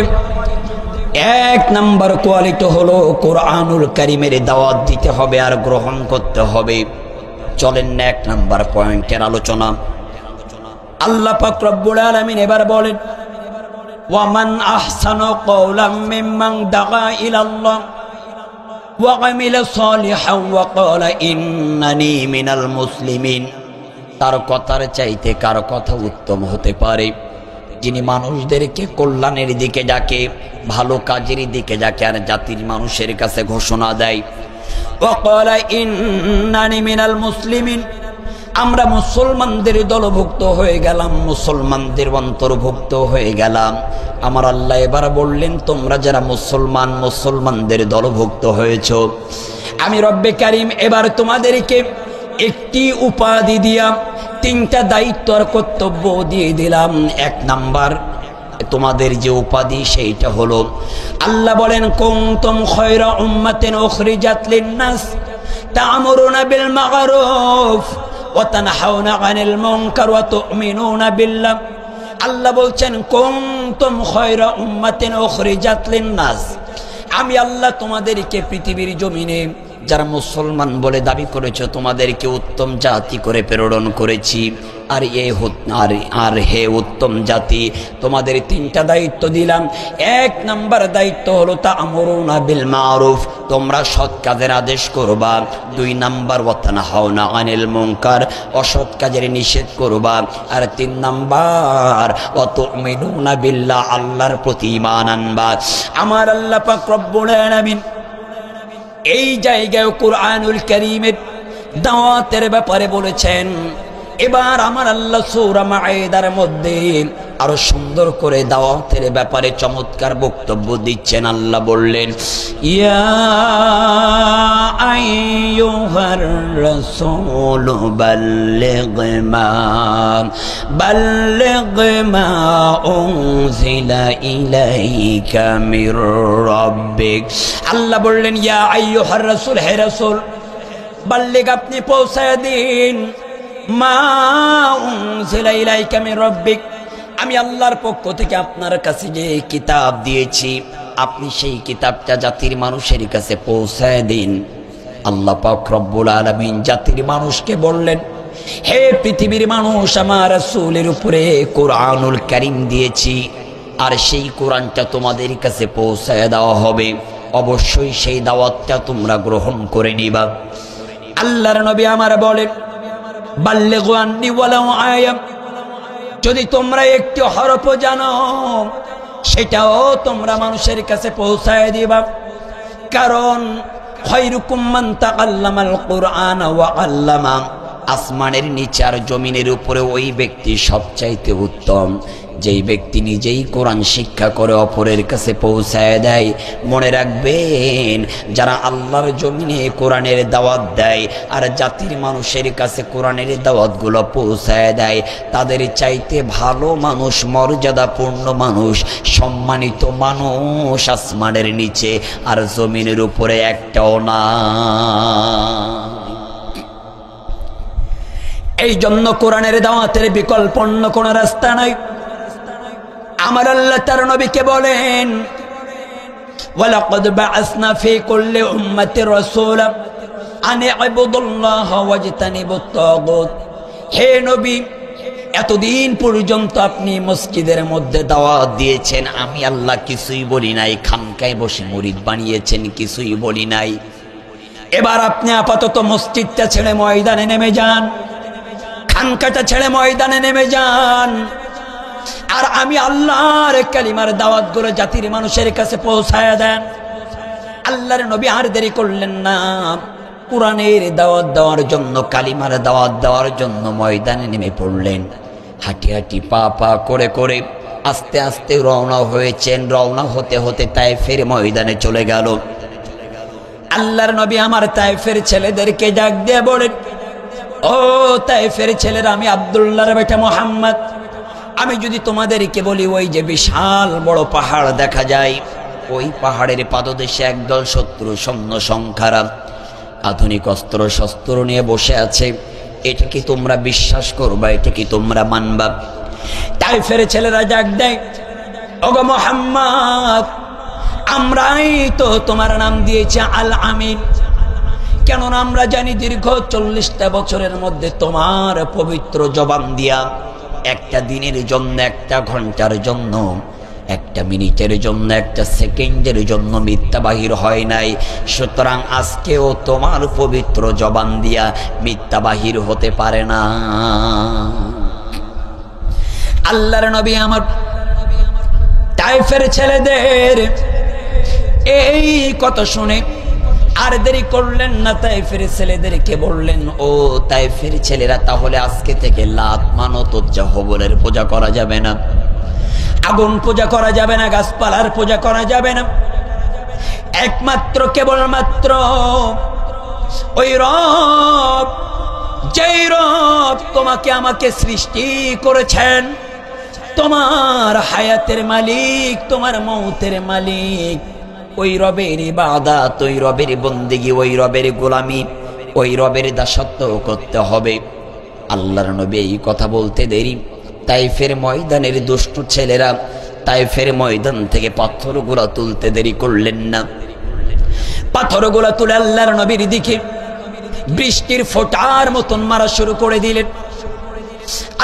Speaker 1: ১ নাম্বার কোয়ালিটি হলো কোরআনুল কারীমের দাওয়াত দিতে হবে আর গ্রহণ করতে হবে। চলেন না ১ নাম্বার পয়েন্টের আলোচনা। আল্লাহ পাক রব্বুল আলামিন এবার বলেন, ওয়ামান আহসানু কওলাম মিম্মান দাআ ইলাল্লাহ ওয়া আমিলা সালিহান ওয়া ক্বালা ইন্নানি মিনাল মুসলিমিন। তার কথার চাইতে কার কথা উত্তম হতে পারে? যিনি মানুষদেরকে কল্যাণের দিকে ডাকে, ভালো কাজের দিকে ডাকে, আর জাতির মানুষের কাছে ঘোষণা দেয় ওয়াকালা ইন্নানি মিনাল মুসলিমিন, আমরা মুসলমানদের দলভুক্ত হয়ে গেলাম, মুসলমানদের অন্তর্ভুক্ত হয়ে গেলাম। আমার আল্লাহ এবার বললেন, তোমরা যারা মুসলমান, মুসলমানদের দলভুক্ত হয়েছ, আমি রব্বে কারীম এবার তোমাদেরকে একটি উপাধি দিয়া তিনটা দায়িত্ব আর কর্তব্য দিয়ে দিলাম। এক নাম্বার তোমাদের যে উপাধি সেইটা হলো, আল্লাহ বলেন, কুনতুম খায়রা উম্মাতিন উখরিজাত লিন-নাস তা'মুরুনা বিল মা'রুফ ওয়া তানহাউনা আনিল মুনকার ওয়া তু'মিনুনা বিল্লাহ। আল্লাহ বলছেন, কুনতুম খায়রা উম্মাতিন উখরিজাত লিন-নাস, আমি আল্লাহ তোমাদেরকে পৃথিবীর জমিনে যারা মুসলমান বলে দাবি করেছো তোমাদেরকে উত্তম জাতি করে প্রেরণ করেছি। আর হে উত্তম জাতি, তোমাদের তিনটা দায়িত্ব দিলাম। এক নাম্বার দায়িত্ব হলো তা'মুরুনা বিল মা'রুফ, তোমরা সৎ কাজের আদেশ করবা। দুই নাম্বার ওয়া তানহাউনা আনিল মুনকার, অসৎ কাজের নিষেধ করবা। আর তিন নাম্বার ওয়া তু'মিনুনা বিল্লাহ, আল্লাহর প্রতি ঈমান আনবা। আমার আল্লাহ পাক রব্বুল আলামিন এই জায়গায় কুরআনুল কারীমের দাওয়াতের ব্যাপারে বলেছেন। এবার আমার আল্লাহ সূরা মাঈদার মধ্যে আরো সুন্দর করে দাওয়াতের ব্যাপারে চমৎকার বক্তব্য দিচ্ছেন। আল্লাহ বললেন, ইয়া আইয়ুহার রাসূল বাল্লিগ মা উনজিলা ইলাইকা মির রাব্বিক। আল্লাহ বললেন, ইয়া আইয়ুহার রাসূল, হে রাসূল, বাল্লিগ, আপনি পৌঁছায় দিন মা উনজিলা ইলাইকা মির রাব্বিক, আমি আল্লাহর পক্ষ থেকে আপনার কাছে যে কিতাব দিয়েছি আপনি সেই কিতাবটা জাতির মানুষের কাছে পৌঁছায় দিন। আল্লাহ পাক রব্বুল আলামিন জাতির মানুষকে বললেন, হে পৃথিবীর মানুষ, আমার রাসূলের উপরে কুরআনুল কারীম দিয়েছি, আর সেই কোরআনটা তোমাদের কাছে পৌঁছায় দেওয়া হবে। অবশ্যই সেই দাওয়াতটা তোমরা গ্রহণ করে নিবা। আল্লাহর নবী আমার বলেন, বাল্লিগু আন্নি ওয়ালাউ আয়া, যদি তোমরা একটি হরফ জানো সেটাও তোমরা মানুষের কাছে পৌঁছায় দিবা। কারণ খায়রুকুম মান তাআল্লামাল কুরআন ওয়া আল্লামা, আসমানের নিচে আর জমিনের উপরে ওই ব্যক্তি সবচাইতে উত্তম যেই ব্যক্তি নিজেই কোরআন শিক্ষা করে অপরের কাছে পৌঁছায় দেয়। মনে রাখবেন, যারা আল্লাহর জমিনে কোরআনের দাওয়াত দেয় আর জাতির মানুষের কাছে কোরআনের দাওয়াতগুলো পৌঁছায় দেয়, তাদের চাইতে ভালো মানুষ, মর্যাদাপূর্ণ মানুষ, সম্মানিত মানুষ আসমানের নিচে আর জমিনের উপরে একটাও না। এই জন্য কোরআনের দাওয়াতের বিকল্প অন্য কোনো রাস্তা নাই। আমার আল্লাহ তার নবীকে বলেন, ওয়ালাকাদ বাআসনা ফি কুল্লি উম্মাতির রাসূলা আন ইবুদুল্লাহা ওয়াজতানিবুত তাগুত। হে নবী, এতদিন পর্যন্ত আপনি মসজিদের মধ্যে দাওয়াত দিয়েছেন, আমি আল্লাহ কিছুই বলি নাই। খানকায় বসে মুরিদ বানিয়েছেন, কিছুই বলি নাই। এবার আপনি আপাতত মসজিদটা ছেড়ে ময়দানে নেমে যান, খানকাটা ছেড়ে ময়দানে নেমে যান, আর আমি আল্লাহর কালিমার দাওয়াত গুলো জাতির মানুষের কাছে পৌঁছায়া দেন। আল্লাহর নবী আর দেরি করলেন না, কোরআনের দাওয়াত দেওয়ার জন্য, কালিমার দাওয়াত দেওয়ার জন্য ময়দানে নেমে পড়লেন। হাঁটি হাঁটি পা পা করে করে আস্তে আস্তে রওনা হয়েছেন। রওনা হতে হতে তায়েফের ময়দানে চলে গেল। আল্লাহর নবী আমার তায়েফের ছেলেদেরকে ডাক দিয়ে বলেন, ও তায়েফের ছেলেরা, আমি আব্দুল্লাহর বেটা মুহাম্মদ, আমি যদি তোমাদেরকে বলি ওই যে বিশাল বড় পাহাড় দেখা যায়, ওই পাহাড়ের পাদদেশে একদল শত্রু সৈন্য সংখ্যারা আধুনিক অস্ত্র শস্ত্র নিয়ে বসে আছে, এটা কি তোমরা বিশ্বাস করবা? এটা কি তোমরা মানবা? তায়েফের ছেলেরা ডাক দেয়, ওগো মুহাম্মদ, আমরাই তো তোমার নাম দিয়েছি আল আমিন। কেননা আমরা জানি দীর্ঘ 40টা বছরের মধ্যে তোমার পবিত্র জবান দিয়া একটা দিনের জন্য, একটা ঘন্টার জন্য, একটা মিনিটের জন্য, একটা সেকেন্ডের জন্য মিথ্যা বাহির হয় নাই। সুতরাং আজকেও তোমার পবিত্র জবান দিয়া মিথ্যা বাহির হতে পারে না। আল্লাহর নবী আমার তায়েফের ছেলেদের এই কথা শুনে আর দেরি করলেন না, তায়েফের ছেলেদেরকে বললেন, ও তায়েফের ছেলেরা, তাহলে আজকে থেকে লাত মানত হবলের পূজা করা যাবে না, আগুন পূজা করা যাবে না, গাছপালার পূজা করা যাবে না, একমাত্র কেবলমাত্র ওই রব, যেই রব তোমাকে আমাকে সৃষ্টি করেছেন, তোমার হায়াতের মালিক, তোমার মৌতের মালিক, ওই রবের ইবাদত, ওই রবের বন্দেগী, ওই রবের গোলামি, ওই রবের দাসত্ব করতে হবে। আল্লাহর নবী এই কথা বলতে দেরি তায়েফের ময়দানের দুষ্ট ছেলেরা তায়েফের ময়দান থেকে পাথরগুলো তুলতে দেরি করলেন না। পাথরগুলো তুলে আল্লাহর নবীর দিকে বৃষ্টির ফোঁটার মতন মারা শুরু করে দিলেন।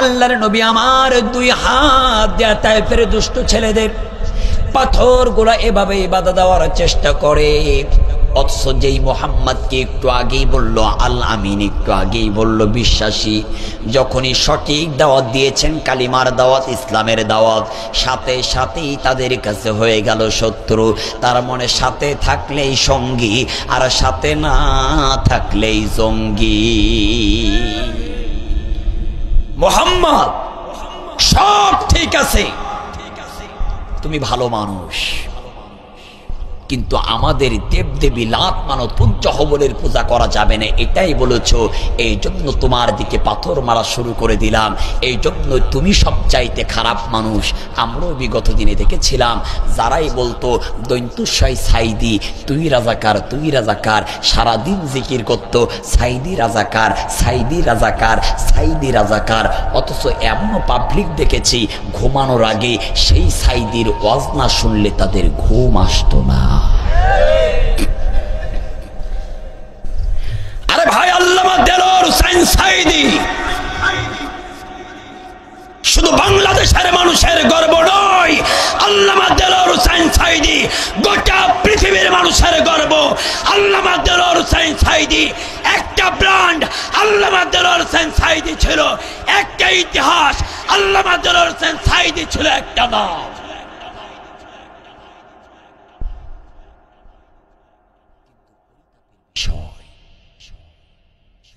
Speaker 1: আল্লাহর নবী আমার দুই হাত দেয়া তায়েফের দুষ্ট ছেলেদের পাথরগুলো এভাবে বাধা দেওয়ার চেষ্টা করে। অথচ যেই মোহাম্মদকে একটু আগেই বলল আল আমিন, একটু আগেই বলল বিশ্বাসী, যখনই সঠিক দাওয়াত দিয়েছেন, কালিমার দাওয়াত, ইসলামের দাওয়াত, সাথে সাথেই তাদের কাছে হয়ে গেল শত্রু। তার মনে সাথে থাকলেই সঙ্গী, আর সাথে না থাকলেই জঙ্গি। মোহাম্মদ সব ঠিক আছে, তুমি ভালো মানুষ, কিন্তু আমাদের দেবদেবী লাত মানত হবলের পূজা করা যাবে না, এটাই বলেছ, এই জন্য তোমার দিকে পাথর মারা শুরু করে দিলাম, এই জন্য তুমি সবচাইতে খারাপ মানুষ। আমরাও বিগত দিনে দেখেছিলাম যারাই বলতো দৈন্তুসাই সাইদি, তুই রাজাকার, তুই রাজাকার, সারাদিন জিকির করত সাইদি রাজাকার, সাইদি রাজাকার, সাইদি রাজাকার। অথচ এমনও পাবলিক দেখেছি ঘুমানোর আগে সেই সাইদির ওয়াজ না শুনলে তাদের ঘুম আসতো না। আরে ভাই, আল্লামা দেলোয়ার হোসেন সাইদি শুধু বাংলাদেশের মানুষের গর্ব নয়, আল্লামা দেলোয়ার হোসেন সাইদি গোটা পৃথিবীর মানুষের গর্ব। আল্লামা দেলোয়ার হোসেন সাইদি একটা ব্র্যান্ড, আল্লামা দেলোয়ার হোসেন সাইদি ছিল একটা ইতিহাস, আল্লামা দেলোয়ার হোসেন সাইদি ছিল একটা নাম।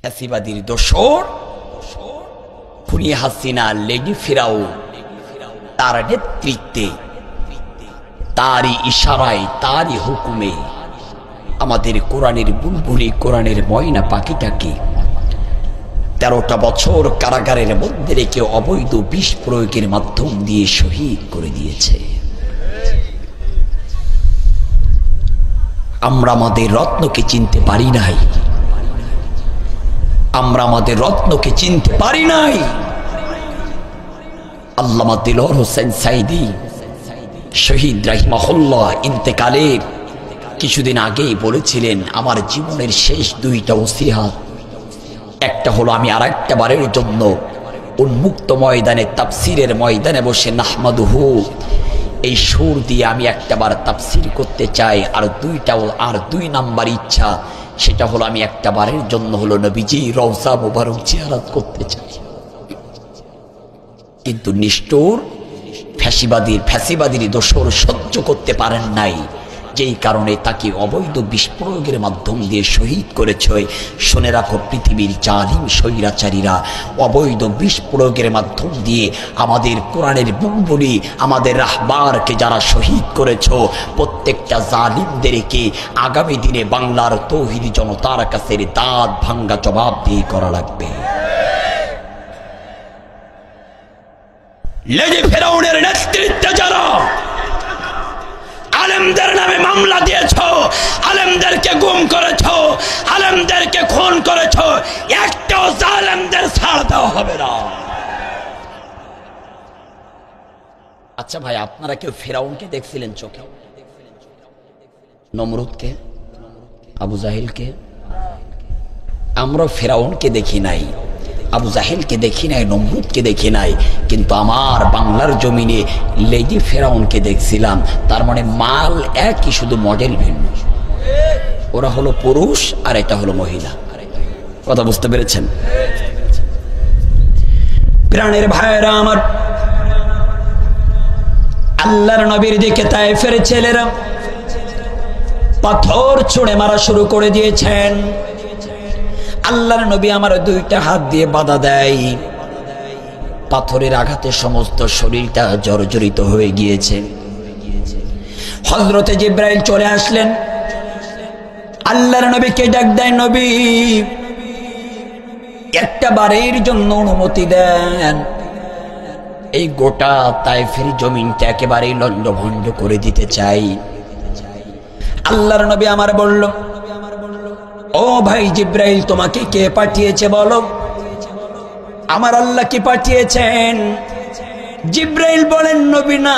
Speaker 1: ফ্যাসিবাদীর দোসর খুনি হাসিনা, লেডি ফেরাউন, তার নেতৃত্বে, তারই ইশারায়, তারই হুকুমে আমাদের কোরআনের বুলবুলি, কোরআনের ময়না পাখিটাকে 13টা বছর কারাগারের মধ্যে রেখে অবৈধ বিষ প্রয়োগের মাধ্যম দিয়ে শহীদ করে দিয়েছে। আমরা আমাদের রত্নকে চিনতে পারি নাই, আমরা আমাদের রত্নকে চিনতে পারি নাই। আল্লামা দেলোয়ার হোসেন সাইদি শহীদ রাহিমাহুল্লাহ ইন্তেকালের কিছুদিন আগেই বলেছিলেন, আমার জীবনের শেষ দুইটা ওসিয়াত, একটা হলো আমি আরেকটা বারের জন্য উন্মুক্ত ময়দানে, তাফসিরের ময়দানে বসে নাহমাদুহু এই সুর দিয়ে আমি একটা বার তাফসির করতে চাই, আর দুই নাম্বার ইচ্ছা, সেটা হলো আমি একটা বারের জন্য হলো নবীজি রওজা মুবারক জিয়ারত করতে চাই। কিন্তু নিষ্ঠুর ফ্যাসিবাদীর দোসর সহ্য করতে পারেন নাই, যেই কারণে তাকে অবৈধ বিষ প্রয়োগের মাধ্যম দিয়ে শহীদ করেছে। শুনে রাখো, পৃথিবীর জালিম স্বৈরাচারীরা অবৈধ বিষ প্রয়োগের মাধ্যম দিয়ে আমাদের কোরআনের বুলবুলি, আমাদের রাহবারকে যারা শহীদ করেছ, প্রত্যেকটা জালিমদেরকে আগামী দিনে বাংলার তৌহিদি জনতার কাছে দাঁত ভাঙ্গা জবাবদিহি করা লাগবে। লেডি ফেরাউনের নেতৃত্বে যারা আলেমদের নামে মামলা দিয়েছ, আলেমদেরকে গুম করেছ, আলেমদেরকে খুন করেছ, একটাও জালেমদের ছাড় দেওয়া হবে না। আচ্ছা ভাই, আপনারা কেউ ফেরাউনকে দেখছিলেন চোখে? নমরুদকে, আবু জাহেলকে? আমরা ফেরাউনকে দেখি নাই, আবু জাহেলকে দেখি নাই, নমরুদকে দেখি নাই, কিন্তু আমার বাংলার জমিনে লেডি ফেরাউনকে দেখছিলাম। তার মানে মাল একই, শুধু মডেল ভিন্ন। ওরা হলো পুরুষ আর এটা হলো মহিলা। কথা বুঝতে পেরেছেন? প্রাণের ভাইরা আমার, আল্লাহর নবীর দিকে তায়েফের ছেলেরা পাথর ছুঁড়ে মারা শুরু করে দিয়েছেন। আল্লাহর নবী আমার দুইটা হাত দিয়ে বাধা দেয়, পাথরের আঘাতে সমস্ত শরীরটা জর্জরিত হয়ে গিয়েছে। হযরতে জিবরাইল চলে আসলেন, আল্লাহর নবীকে ডাক দেয়, নবী একটা বারের জন্য অনুমতি দেন, এই গোটা তায়েফের জমিনটা একেবারেই লন্ডভন্ড করে দিতে চাই। আল্লাহর নবী আমার বলল, ও ভাই জিবরাইল, তোমাকে কে পাঠিয়েছে বলো? আমার আল্লাহ কি পাঠিয়েছেন? জিবরাইল বলেন, নবী না,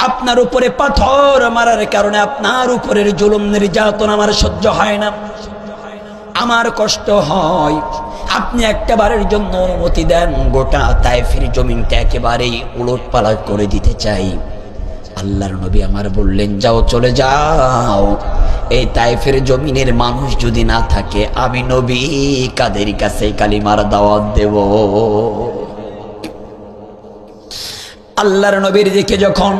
Speaker 1: আপনার উপরে পাথর মারার কারণে আপনার উপরের জুলুম নির্যাতন আমার সহ্য হয় না, আমার কষ্ট হয়, আপনি একটা বারের জন্য অনুমতি দেন, গোটা তায়েফের জমিনটা একেবারেই উলটপালট করে দিতে চাই। আল্লাহর নবী আমার বললেন, যাও, চলে যাও, এই তায়েফের জমিনের মানুষ যদি না থাকে, আমি নবী কাদের কাছে কালিমার দাওয়াত দেব। আল্লাহর নবীর দিকে যখন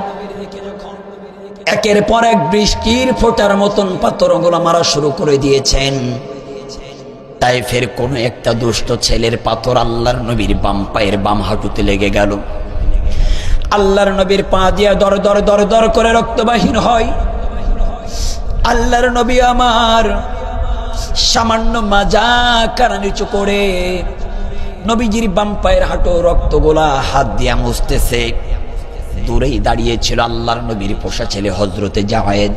Speaker 1: একের পর এক বৃষ্টির ফোঁটার মতন পাথরগুলো মারা শুরু করে দিয়েছেন, তায়েফের কোন একটা দুষ্ট ছেলের পাথর আল্লাহর নবীর বাম পায়ের বাম হাঁটুতে লেগে গেল। আল্লাহর নবীর পা দিয়ে দর দর দর দর করে রক্ত বাহির হয়। আল্লাহর নবী আমার সামান্য মাজা কানা নিচু করে নবীজির বাম পায়ের হাঁটু রক্তগুলা হাত দিয়া মুছতেছে। দূরেই দাঁড়িয়েছিল আল্লাহর নবীর পোষা ছেলে হযরতে জায়েদ।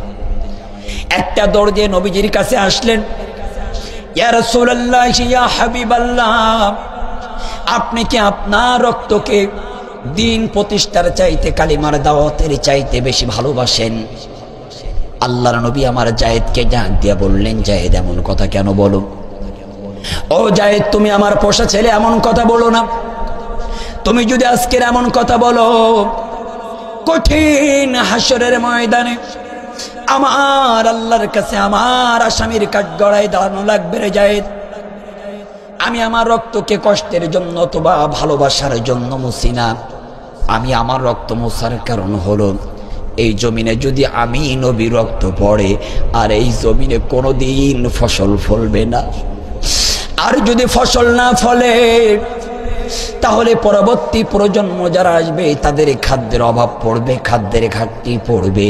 Speaker 1: একটা দৌড় দিয়ে নবীজির কাছে আসলেন, ইয়া রাসূলুল্লাহ, ইয়া হাবিবাল্লাহ, আপনি কি আপনার রক্তকে দিন প্রতিষ্ঠার চাইতে, কালিমার দাওয়াতের চাইতে বেশি ভালোবাসেন? আল্লাহর নবী আমার জায়েদকে ডাক দিয়ে বললেন, জায়েদ, এমন কথা কেন বলো? ও জায়েদ, তুমি আমার পোষা ছেলে, এমন কথা বলো না। তুমি যদি আজকের এমন কথা বলো, কঠিন হাসরের ময়দানে আমার আল্লাহর কাছে আমার আসামির কাঠগড়ায় দাঁড়ানো লাগবে রে জায়েদ। আমি আমার রক্তকে কষ্টের জন্য অথবা ভালোবাসার জন্য মুছি না, আমি আমার রক্ত মোছার কারণ হলো এই জমিনে যদি আমি নবী রক্ত পড়ে আর এই জমিনে কোনোদিন ফসল ফলবে না। আর যদি ফসল না ফলে তাহলে পরবর্তী প্রজন্ম যারা আসবে তাদের খাদ্যের অভাব পড়বে, খাদ্যের ঘাটতি পড়বে।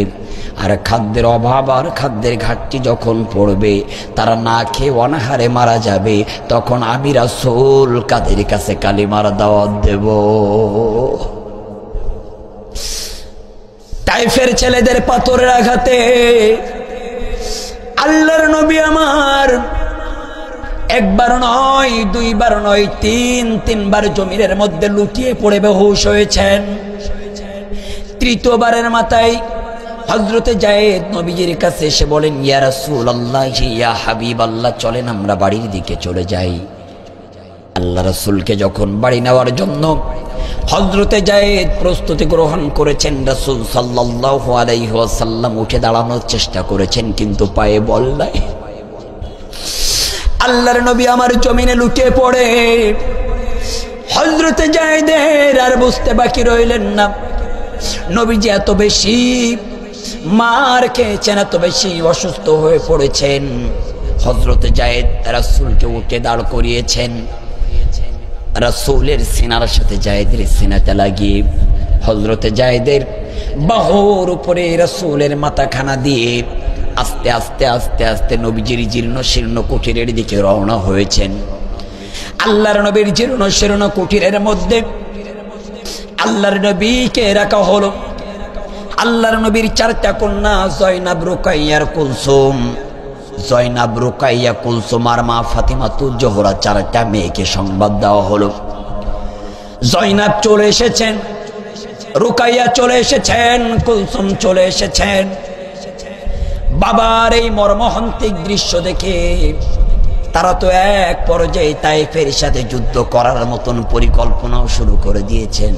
Speaker 1: আর খাদ্যের অভাব আর খাদ্যের ঘাটতি যখন পড়বে, তারা না খেয়ে অনাহারে মারা যাবে। তখন আমি রাসূল কাদের কাছে কালিমার দাওয়াত দেব? তায়েফের ছেলেদের পাথরের আঘাতে আল্লাহর নবী আমার একবার নয়, দুইবার নয়, তিনবার জমিনের মধ্যে লুটিয়ে পড়ে বেহুশ হয়েছেন। তৃতীয়বারের মাথায় হযরতে জায়েদ নবীজির কাছে এসে বলেন, ইয়া রাসূলুল্লাহ, ইয়া হাবিবাল্লাহ, চলেন আমরা বাড়ির দিকে চলে যাই। আল্লাহ রাসূলকে যখন বাড়ি নেওয়ার জন্য হযরতে জায়েদ প্রস্তুতি গ্রহণ করেছেন, রাসূল সাল্লাল্লাহু আলাইহি ওয়াসাল্লাম উঠে দাঁড়ানোর চেষ্টা করেছেন, কিন্তু পায়ে বল নাই। আল্লাহর নবী আমার জমিনে লুটিয়ে পড়ে। হযরতে জায়েদের আর বুঝতে বাকি রইলেন না, নবীজি এত বেশি মার খেয়েছেন, এত বেশি অসুস্থ হয়ে পড়েছেন। হযরতে জায়েদ রাসূলকে উঠে দাঁড় করিয়েছেন। রাসূলের সিনার সাথে জায়েদের সিনাটা লাগিয়ে হযরতে জায়েদের বাহুর উপরে রাসূলের মাথাখানা দিয়ে আস্তে আস্তে আস্তে আস্তে নবীজির জীর্ণ শীর্ণ কুটিরের দিকে রওনা হয়েছেন। আল্লাহর নবীর জীর্ণ শীর্ণ কুটিরের মধ্যে আল্লাহর নবীকে রাখা হলো। আল্লাহর নবীর চারটা কন্যা জয়নাব, রুকাইয়ার কুলসুম, জয়নাব, রুকাইয়া, কুলসুম আর মা ফাতিমাতুজ জোহরা, চারটা মেয়েকে সংবাদ দেওয়া হলো। জয়নাব চলে এসেছেন, রুকাইয়া চলে এসেছেন, কুলসুম চলে এসেছেন। বাবার এই মর্মহন্তিক দৃশ্য দেখে তারা তো এক পর্যায়ে তায়েফের সাথে যুদ্ধ করার মতন পরিকল্পনাও শুরু করে দিয়েছেন,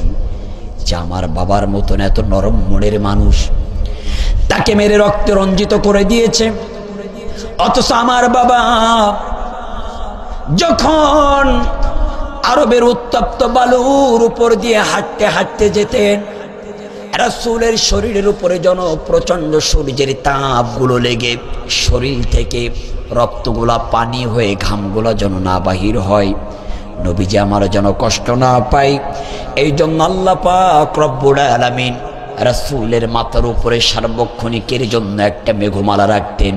Speaker 1: যে আমার বাবার মতন এত নরম মনের মানুষ, তাকে মেরে রক্তে রঞ্জিত করে দিয়েছে। অথচ আমার বাবা যখন আরবের উত্তপ্ত বালুর উপর দিয়ে হাঁটতে হাঁটতে যেতেন, রাসূলের শরীরের উপরে যেন প্রচন্ড সূর্যের তাপগুলো লেগে শরীর থেকে রক্তগুলা পানি হয়ে ঘামগুলো যেন না বাহির হয়, নবীজি আমার যেন কষ্ট না পাই, এই জন্য আল্লাহ পাক রব্বুল আলামিন রাসূলের মাথার উপরে সার্বক্ষণিকের জন্য একটা মেঘমালা রাখতেন।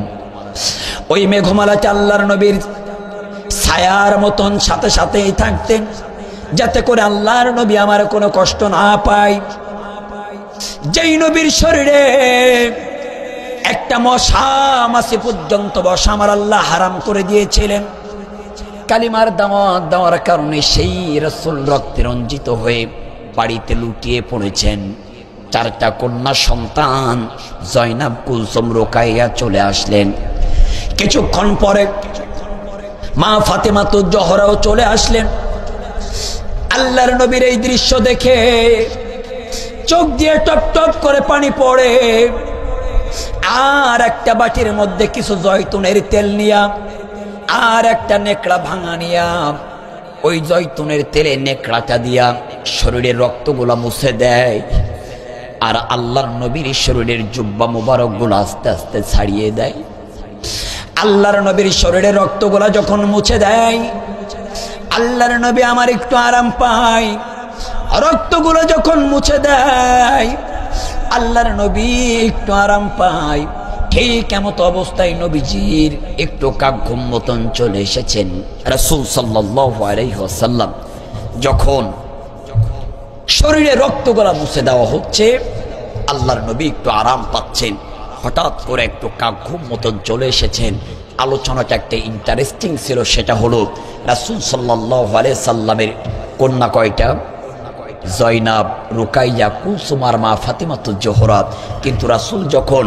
Speaker 1: ওই মেঘমালাতে আল্লাহর নবীর ছায়ার মতন সাথে সাথেই থাকতেন, যাতে করে আল্লাহর নবী আমার কোনো কষ্ট না পায়। যেই নবীর শরীরে একটা মশা মাছি পর্যন্ত বসা আমার আল্লাহ হারাম করে দিয়েছিলেন, কালিমার দাওয়াত দেওয়ার কারণে সেই রাসূল রক্তে রঞ্জিত হয়ে বাড়িতে লুটিয়ে পড়েছেন। 4টা কন্যা সন্তান জয়নাব, কুলসুম, রোকাইয়া চলে আসলেন। কিছুক্ষণ পরে মা ফাতেমাতুজ জোহরাও চলে আসলেন। আল্লাহর নবীর এই দৃশ্য দেখে চোখ দিয়ে টপ টপ করে পানি পড়ে। আর একটা বাটির মধ্যে কিছু জয়তুনের তেল নিয়া আর একটা নেকড়া ভাঙা নিয়া ওই জয়তুনের তেলে নেকড়াটা দিয়া শরীরের রক্তগুলা মুছে দেয়। আর আল্লাহর নবীর শরীরের জুব্বা মুবারক গুলো আস্তে আস্তে ছাড়িয়ে দেয়। আল্লাহর নবীর শরীরের রক্তগুলা যখন মুছে দেয়, আল্লাহর নবী আমার একটু আরাম পায়। রক্তগুলো যখন মুছে দেয়, আল্লাহর নবী একটু আরাম পায়। ঠিক এমত অবস্থায় নবীজির একটু কাঘুম মতন চলে এসেছেন। রাসূল সাল্লাল্লাহু আলাইহি ওয়াসাল্লাম যখন শরীরে রক্তগুলা মুছে দেওয়া হচ্ছে, আল্লাহর নবী একটু আরাম পাচ্ছেন। হঠাৎ করে একটু কাঘুম মতন চলে এসেছেন। আলোচনাটা একটা ইন্টারেস্টিং ছিল, সেটা হলো রাসূল সাল্লাল্লাহু আলাইহি সাল্লামের কন্যা কয়টা? জয়নাব, রুকাইয়া, কুলসুম আর মা ফাতিমাতুজ জোহরা। কিন্তু রাসূল যখন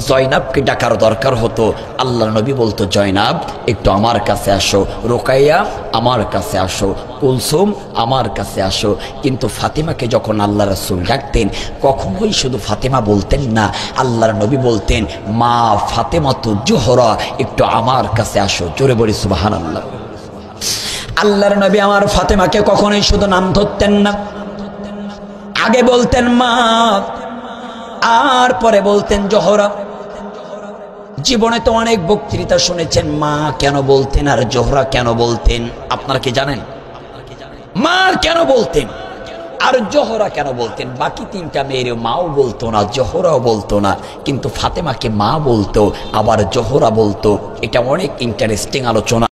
Speaker 1: জয়নাবকে ডাকার দরকার হতো, আল্লাহর নবী বলতো, জয়নাব একটু আমার কাছে আসো, রুকাইয়া আমার কাছে আসো, কুলসুম আমার কাছে আসো। কিন্তু ফাতিমাকে যখন আল্লাহ রাসূল ডাকতেন, কখনোই শুধু ফাতিমা বলতেন না, আল্লাহর নবী বলতেন, মা ফাতিমাতুজ জোহরা একটু আমার কাছে আসো। জোরে বলি সুবহানাল্লাহ। আল্লাহর নবী আমার ফাতিমাকে কখনোই শুধু নাম ধরতেন না, আগে বলতেন মা, আর পরে বলতেন জোহরা। জীবনে তো অনেক বক্তৃতা শুনেছেন, মা কেন বলতেন আর জোহরা কেন বলতেন? আপনারা কি জানেন মা কেন বলতেন আর জোহরা কেন বলতেন? বাকি 3টা মেয়ের মাও বলতো না, জোহরাও বলতো না, কিন্তু ফাতেমাকে মা বলতো, আবার জোহরা বলতো। এটা অনেক ইন্টারেস্টিং আলোচনা।